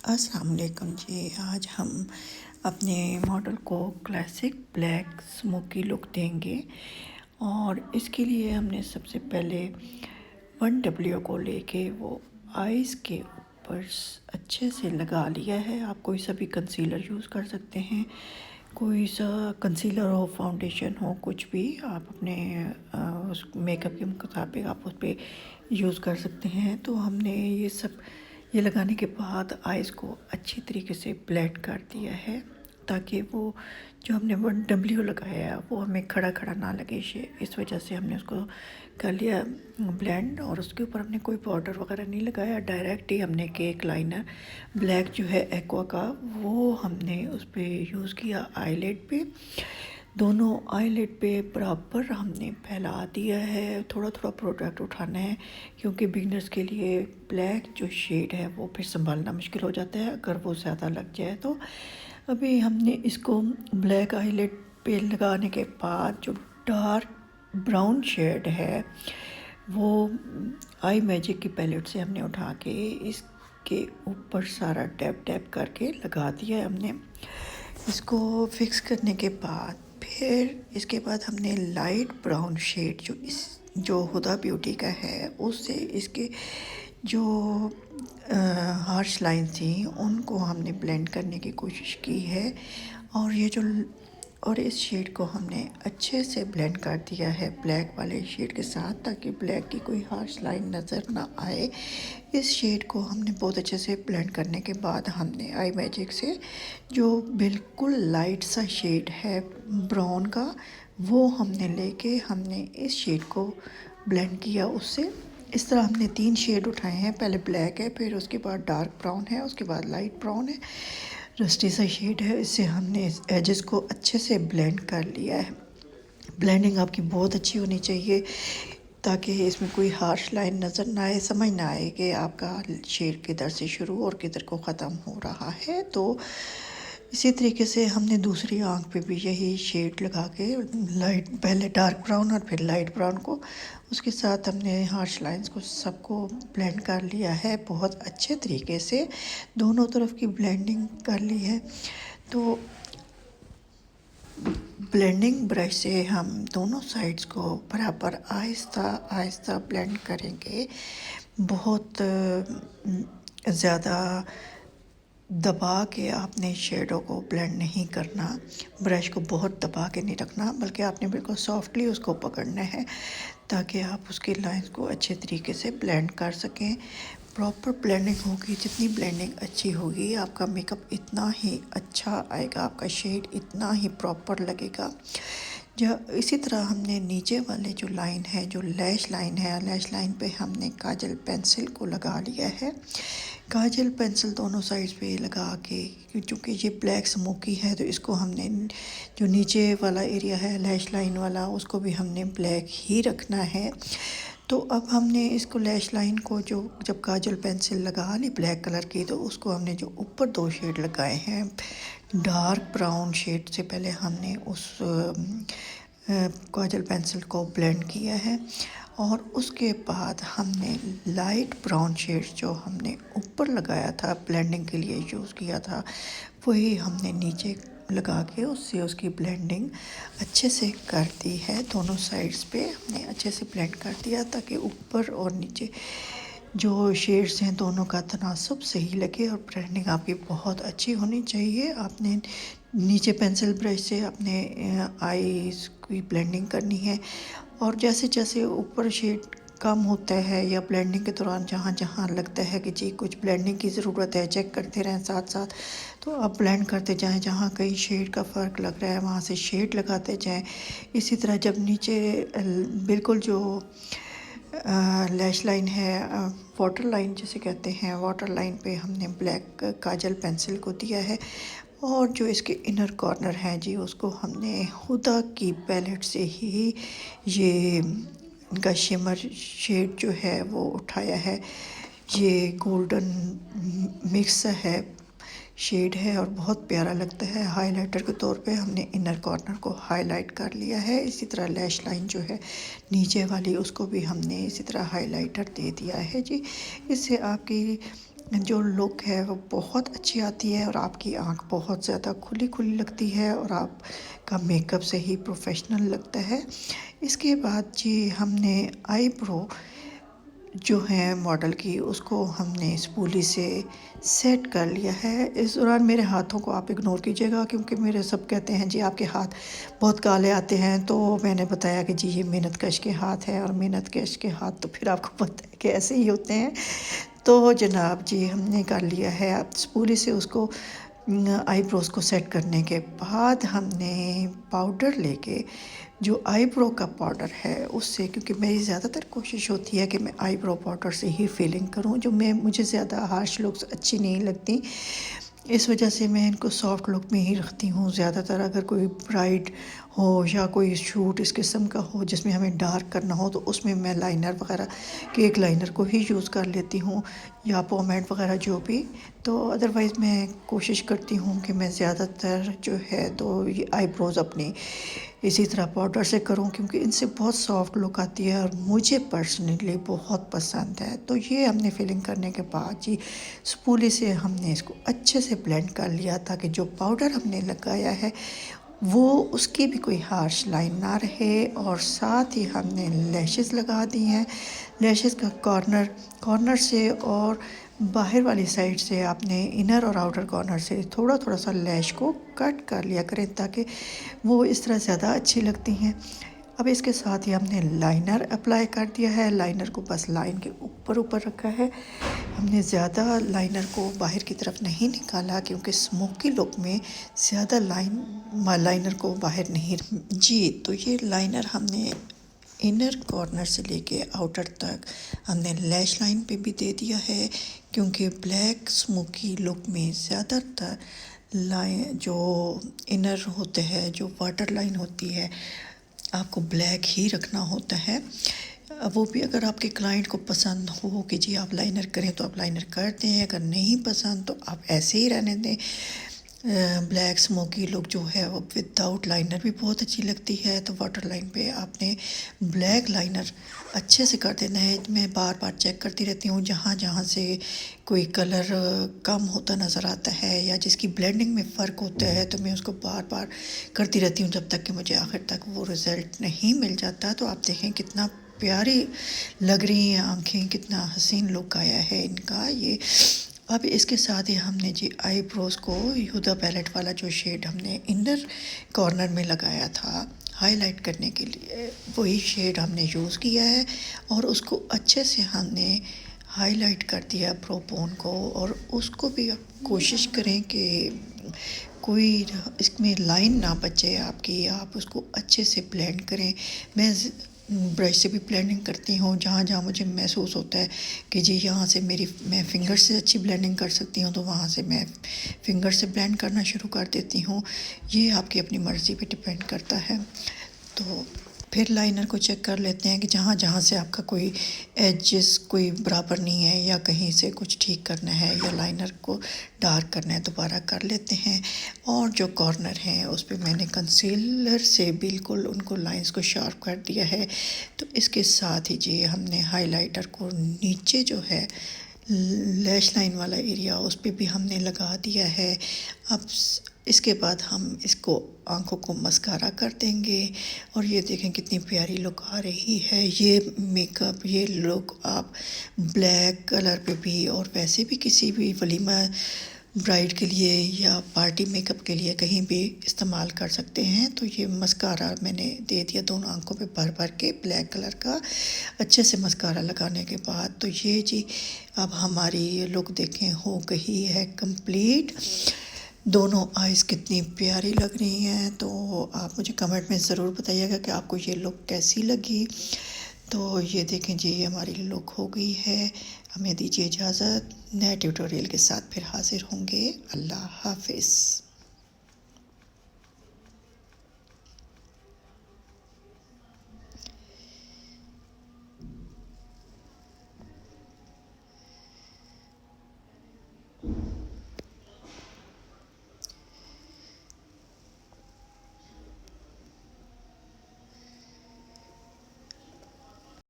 अस्सलाम वालेकुम जी। आज हम अपने मॉडल को क्लासिक ब्लैक स्मोकी लुक देंगे और इसके लिए हमने सबसे पहले 1W को लेके वो आइज़ के ऊपर अच्छे से लगा लिया है। आप कोई सा भी कंसीलर यूज़ कर सकते हैं, कोई सा कंसीलर हो, फाउंडेशन हो, कुछ भी आप अपने उस मेकअप के मुताबिक आप उस पर यूज़ कर सकते हैं। तो हमने ये लगाने के बाद आइज़ को अच्छी तरीके से ब्लेंड कर दिया है ताकि वो जो हमने 1W लगाया वो हमें खड़ा खड़ा ना लगे। इस वजह से हमने उसको कर लिया ब्लेंड और उसके ऊपर हमने कोई पाउडर वगैरह नहीं लगाया। डायरेक्ट ही हमने केक लाइनर ब्लैक जो है एक्वा का वो हमने उस पर यूज़ किया आईलिड पे। दोनों आईलिड पे बराबर हमने फैला दिया है। थोड़ा थोड़ा प्रोडक्ट उठाना है क्योंकि बिगनर्स के लिए ब्लैक जो शेड है वो फिर संभालना मुश्किल हो जाता है अगर वो ज़्यादा लग जाए। तो अभी हमने इसको ब्लैक आईलिड पे लगाने के बाद जो डार्क ब्राउन शेड है वो आई मैजिक की पैलेट से हमने उठा के इसके ऊपर सारा टैप टैप करके लगा दिया है हमने। इसको फिक्स करने के बाद फिर इसके बाद हमने लाइट ब्राउन शेड जो हुदा ब्यूटी का है उससे इसके जो हार्श लाइन थी उनको हमने ब्लेंड करने की कोशिश की है और इस शेड को हमने अच्छे से ब्लेंड कर दिया है ब्लैक वाले शेड के साथ ताकि ब्लैक की कोई हार्श लाइन नज़र ना आए। इस शेड को हमने बहुत अच्छे से ब्लेंड करने के बाद हमने आई मैजिक से जो बिल्कुल लाइट सा शेड है ब्राउन का वो हमने इस शेड को ब्लेंड किया उससे। इस तरह हमने 3 शेड उठाए हैं, पहले ब्लैक है, फिर उसके बाद डार्क ब्राउन है, उसके बाद लाइट ब्राउन है, रस्टी सा शेड है। इससे हमने इस एजेस को अच्छे से ब्लेंड कर लिया है। ब्लेंडिंग आपकी बहुत अच्छी होनी चाहिए ताकि इसमें कोई हार्श लाइन नज़र ना आए, समझ ना आए कि आपका शेड किधर से शुरू और किधर को ख़त्म हो रहा है। तो इसी तरीके से हमने दूसरी आंख पे भी यही शेड लगा के लाइट पहले डार्क ब्राउन और फिर लाइट ब्राउन को उसके साथ हमने हार्श लाइंस को सबको ब्लेंड कर लिया है बहुत अच्छे तरीके से। दोनों तरफ की ब्लेंडिंग कर ली है। तो ब्लेंडिंग ब्रश से हम दोनों साइड्स को बराबर आहिस्ता आहिस्ता ब्लेंड करेंगे। बहुत ज़्यादा दबा के आपने शेडो को ब्लेंड नहीं करना, ब्रश को बहुत दबा के नहीं रखना, बल्कि आपने बिल्कुल सॉफ्टली उसको पकड़ना है ताकि आप उसकी लाइंस को अच्छे तरीके से ब्लेंड कर सकें। प्रॉपर ब्लेंडिंग होगी, जितनी ब्लेंडिंग अच्छी होगी आपका मेकअप इतना ही अच्छा आएगा, आपका शेड इतना ही प्रॉपर लगेगा। इसी तरह हमने नीचे वाले जो लाइन है, जो लैश लाइन है, लैश लाइन पे हमने काजल पेंसिल को लगा लिया है। काजल पेंसिल दोनों साइड्स पे लगा के, चूँकि ये ब्लैक स्मोकी है तो इसको हमने जो नीचे वाला एरिया है लैश लाइन वाला उसको भी हमने ब्लैक ही रखना है। तो अब हमने इसको लैश लाइन को जब काजल पेंसिल लगा ली ब्लैक कलर की तो उसको हमने जो ऊपर 2 शेड लगाए हैं डार्क ब्राउन शेड से पहले हमने उस काजल पेंसिल को ब्लेंड किया है और उसके बाद हमने लाइट ब्राउन शेड जो हमने ऊपर लगाया था ब्लेंडिंग के लिए यूज़ किया था वही हमने नीचे लगा के उससे उसकी ब्लेंडिंग अच्छे से कर दी है। दोनों साइड्स पे हमने अच्छे से ब्लेंड कर दिया ताकि ऊपर और नीचे जो शेड्स हैं दोनों का तनासब सही लगे और ब्लेंडिंग आपकी बहुत अच्छी होनी चाहिए। आपने नीचे पेंसिल ब्रश से अपने आईज की ब्लेंडिंग करनी है और जैसे जैसे ऊपर शेड कम होता है या ब्लेंडिंग के दौरान जहाँ जहाँ लगता है कि जी कुछ ब्लेंडिंग की ज़रूरत है चेक करते रहें साथ साथ, तो आप ब्लेंड करते जाएं। जहाँ कहीं शेड का फ़र्क लग रहा है वहाँ से शेड लगाते जाएं। इसी तरह जब नीचे बिल्कुल जो लैश लाइन है, वाटर लाइन जिसे कहते हैं, वाटर लाइन पे हमने ब्लैक काजल पेंसिल को दिया है और जो इसके इनर कॉर्नर हैं जी उसको हमने हुदा की पैलेट से ही ये इनका शिमर शेड जो है वो उठाया है। ये गोल्डन मिक्स है शेड है और बहुत प्यारा लगता है। हाइलाइटर के तौर पे हमने इनर कॉर्नर को हाईलाइट कर लिया है। इसी तरह लैश लाइन जो है नीचे वाली उसको भी हमने इसी तरह हाइलाइटर दे दिया है जी। इससे आपकी जो लुक है वो बहुत अच्छी आती है और आपकी आँख बहुत ज़्यादा खुली खुली लगती है और आपका मेकअप से ही प्रोफेशनल लगता है। इसके बाद जी हमने आईब्रो जो है मॉडल की उसको हमने स्पूली से सेट कर लिया है। इस दौरान मेरे हाथों को आप इग्नोर कीजिएगा क्योंकि मेरे सब कहते हैं जी आपके हाथ बहुत काले आते हैं, तो मैंने बताया कि जी ये मेहनत कश के हाथ है और मेहनत कश के हाथ तो फिर आपको पता है कि ऐसे ही होते हैं। तो जनाब जी हमने कर लिया है, अब स्पूली से उसको आईब्रोज़ को सेट करने के बाद हमने पाउडर लेके जो आईब्रो का पाउडर है उससे, क्योंकि मेरी ज़्यादातर कोशिश होती है कि मैं आईब्रो पाउडर से ही फिलिंग करूं, जो मुझे ज़्यादा हार्श लुक्स अच्छी नहीं लगती, इस वजह से मैं इनको सॉफ्ट लुक में ही रखती हूँ ज़्यादातर। अगर कोई ब्राइड हो या कोई शूट इस किस्म का हो जिसमें हमें डार्क करना हो तो उसमें मैं लाइनर वगैरह केक लाइनर को ही यूज़ कर लेती हूँ या पोमेड वगैरह जो भी। तो अदरवाइज़ मैं कोशिश करती हूँ कि मैं ज़्यादातर जो है तो ये आईब्रोज़ अपनी इसी तरह पाउडर से करूं क्योंकि इनसे बहुत सॉफ्ट लुक आती है और मुझे पर्सनली बहुत पसंद है। तो ये हमने फिलिंग करने के बाद जी स्पूली से हमने इसको अच्छे से ब्लेंड कर लिया ताकि जो पाउडर हमने लगाया है वो उसकी भी कोई हार्श लाइन ना रहे। और साथ ही हमने लैशेस लगा दी हैं। लैशेस का कॉर्नर से और बाहर वाली साइड से आपने इनर और आउटर कॉर्नर से थोड़ा थोड़ा सा लैश को कट कर लिया करें ताकि वो इस तरह ज़्यादा अच्छी लगती हैं। अब इसके साथ ही हमने लाइनर अप्लाई कर दिया है। लाइनर को बस लाइन के ऊपर ऊपर रखा है, हमने ज़्यादा लाइनर को बाहर की तरफ नहीं निकाला क्योंकि स्मोकी लुक में ज़्यादा लाइनर को बाहर नहीं जी। तो ये लाइनर हमने इनर कॉर्नर से लेके आउटर तक हमने लैश लाइन पे भी दे दिया है क्योंकि ब्लैक स्मोकी लुक में ज़्यादातर लाइन जो इनर होते हैं, जो वाटर लाइन होती है, आपको ब्लैक ही रखना होता है। वो भी अगर आपके क्लाइंट को पसंद हो कि जी आप लाइनर करें तो आप लाइनर कर दें, अगर नहीं पसंद तो आप ऐसे ही रहने दें। ब्लैक स्मोकी लुक जो है वो विदाउट लाइनर भी बहुत अच्छी लगती है। तो वाटर लाइन पे आपने ब्लैक लाइनर अच्छे से कर देना है। मैं बार बार चेक करती रहती हूँ जहाँ जहाँ से कोई कलर कम होता नज़र आता है या जिसकी ब्लेंडिंग में फ़र्क होता है तो मैं उसको बार बार करती रहती हूँ जब तक कि मुझे आखिर तक वो रिज़ल्ट नहीं मिल जाता। तो आप देखें कितना प्यारी लग रही हैं आँखें, कितना हसीन लुक आया है इनका ये। अब इसके साथ ही हमने जी आईब्रोज़ को हुदा पैलेट वाला जो शेड हमने इनर कॉर्नर में लगाया था हाईलाइट करने के लिए, वही शेड हमने यूज़ किया है और उसको अच्छे से हमने हाईलाइट कर दिया ब्रो बोन को। और उसको भी आप कोशिश करें कि कोई इसमें लाइन ना बचे आपकी, आप उसको अच्छे से ब्लेंड करें। मैं ब्रश से भी ब्लेंडिंग करती हूँ जहाँ जहाँ मुझे महसूस होता है कि जी यहाँ से मैं फिंगर से अच्छी ब्लेंडिंग कर सकती हूँ तो वहाँ से मैं फिंगर से ब्लेंड करना शुरू कर देती हूँ। ये आपकी अपनी मर्ज़ी पे डिपेंड करता है। तो फिर लाइनर को चेक कर लेते हैं कि जहाँ जहाँ से आपका कोई एजेस कोई बराबर नहीं है या कहीं से कुछ ठीक करना है या लाइनर को डार्क करना है, दोबारा कर लेते हैं। और जो कॉर्नर हैं उस पर मैंने कंसीलर से बिल्कुल उनको लाइंस को शार्प कर दिया है। तो इसके साथ ही जी हमने हाइलाइटर को नीचे जो है लैश लाइन वाला एरिया उस पर भी हमने लगा दिया है। अब इसके बाद हम इसको आँखों को मस्कारा कर देंगे और ये देखें कितनी प्यारी लुक आ रही है। ये मेकअप ये लुक आप ब्लैक कलर पे भी और वैसे भी किसी भी वलीमा ब्राइड के लिए या पार्टी मेकअप के लिए कहीं भी इस्तेमाल कर सकते हैं। तो ये मस्कारा मैंने दे दिया दोनों आँखों पे भर भर के ब्लैक कलर का। अच्छे से मस्कारा लगाने के बाद तो ये जी अब हमारी ये लुक देखें हो गई है कंप्लीट। दोनों आइज़ कितनी प्यारी लग रही हैं। तो आप मुझे कमेंट में ज़रूर बताइएगा कि आपको ये लुक कैसी लगी। तो ये देखें जी हमारी लुक हो गई है। हमें दीजिए इजाज़त, नए ट्यूटोरियल के साथ फिर हाज़िर होंगे। अल्लाह हाफ़िज़।